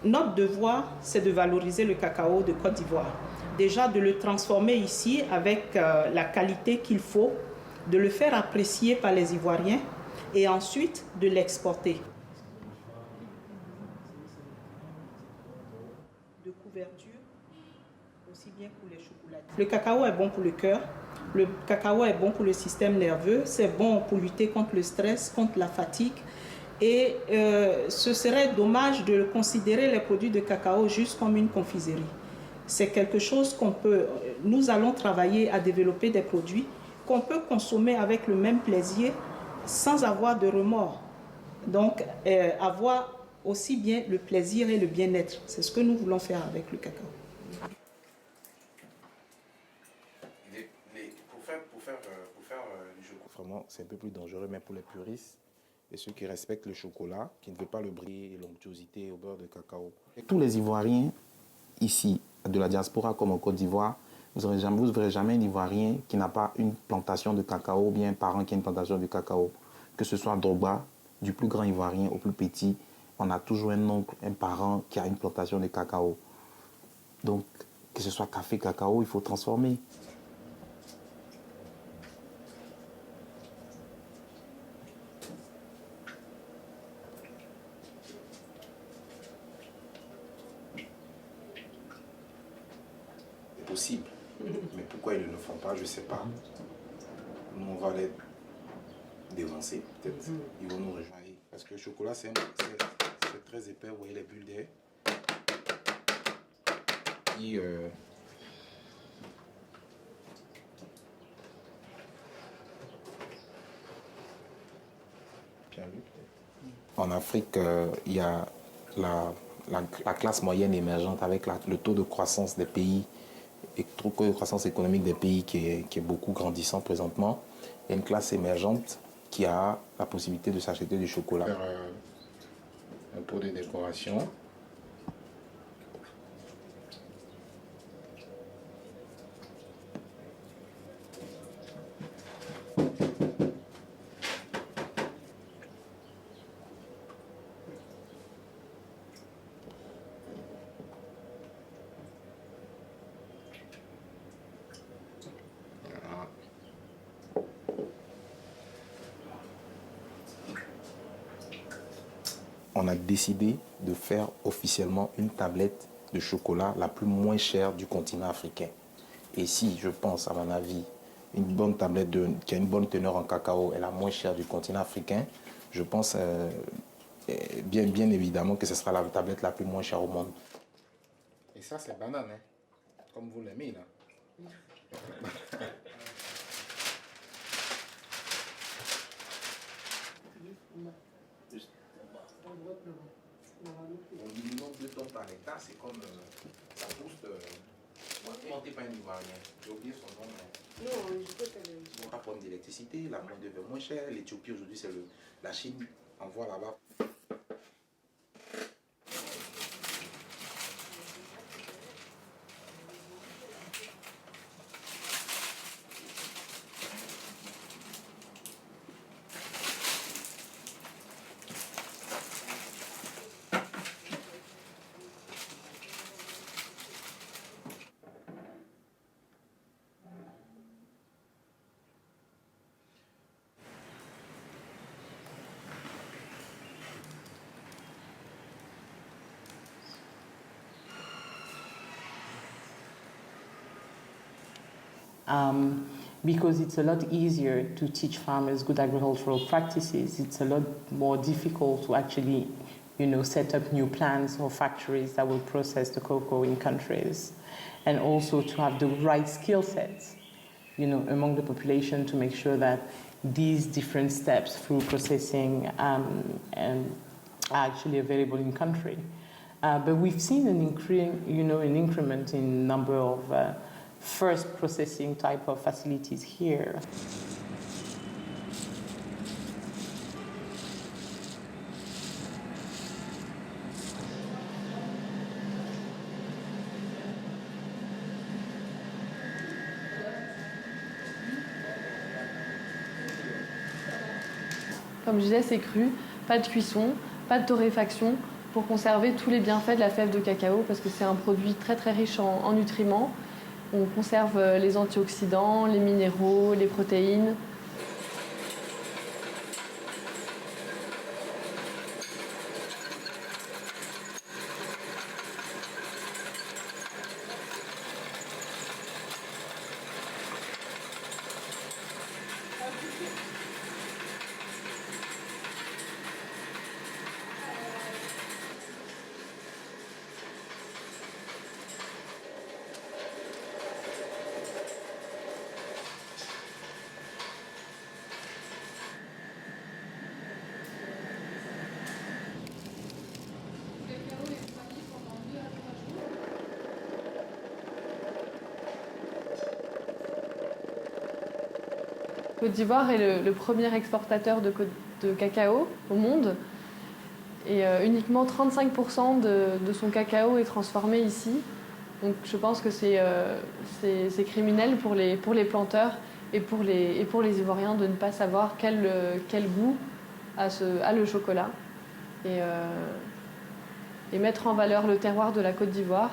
Notre devoir, c'est de valoriser le cacao de Côte d'Ivoire. Déjà de le transformer ici avec la qualité qu'il faut, de le faire apprécier par les Ivoiriens et ensuite de l'exporter. De couverture, aussi bien pour les chocolats. Le cacao est bon pour le cœur, le cacao est bon pour le système nerveux, c'est bon pour lutter contre le stress, contre la fatigue. Et ce serait dommage de considérer les produits de cacao juste comme une confiserie. C'est quelque chose qu'on peut... Nous allons travailler à développer des produits qu'on peut consommer avec le même plaisir sans avoir de remords. Donc, avoir aussi bien le plaisir et le bien-être. C'est ce que nous voulons faire avec le cacao. Pour faire du chocolat, vraiment, c'est un peu plus dangereux, mais pour les puristes et ceux qui respectent le chocolat, qui ne veulent pas le bris et l'onctuosité au beurre de cacao. Et tous les Ivoiriens ici, de la diaspora comme en Côte d'Ivoire, vous ne verrez jamais un Ivoirien qui n'a pas une plantation de cacao ou bien un parent qui a une plantation de cacao. Que ce soit Drogba, du plus grand Ivoirien au plus petit, on a toujours un oncle, un parent qui a une plantation de cacao. Donc, que ce soit café, cacao, il faut transformer. C'est possible. Mais pourquoi ils ne le font pas, je ne sais pas. Nous, on va les dévancer, peut-être. Ils vont nous rejoindre. Parce que le chocolat, c'est très épais. Vous voyez les bulles d'air. En Afrique, il y a la classe moyenne émergente avec le taux de croissance des pays et le taux de croissance économique des pays qui est beaucoup grandissant présentement. Il y a une classe émergente qui a la possibilité de s'acheter du chocolat. Un pot de décoration. On a décidé de faire officiellement une tablette de chocolat la plus moins chère du continent africain. Et si, je pense, à mon avis, une bonne tablette qui a une bonne teneur en cacao est la moins chère du continent africain, je pense bien évidemment que ce sera la tablette la plus moins chère au monde. Et ça, c'est banane, hein? Comme vous l'aimez, là. Au minimum 2 tonnes par hectare, c'est comme ça booste. Moi, t'es pas un Ivoirien, j'ai oublié son nom. Mais... Non, je peux te le dire. Pas prendre d'électricité, la main devient moins chère. L'Éthiopie aujourd'hui, c'est la Chine envoie là-bas. Because it's a lot easier to teach farmers good agricultural practices. It's a lot more difficult to actually, set up new plants or factories that will process the cocoa in countries, and also to have the right skill sets, among the population to make sure that these different steps through processing and are actually available in country. But we've seen an increment in number of first processing type of facilities here. Comme je disais, c'est cru, pas de cuisson, pas de torréfaction, pour conserver tous les bienfaits de la fève de cacao, parce que c'est un produit très très riche en nutriments. On conserve les antioxydants, les minéraux, les protéines. Côte d'Ivoire est le premier exportateur de cacao au monde. Et uniquement 35% de son cacao est transformé ici. Donc je pense que c'est criminel pour les planteurs et pour les Ivoiriens de ne pas savoir quel goût a le chocolat. Et mettre en valeur le terroir de la Côte d'Ivoire.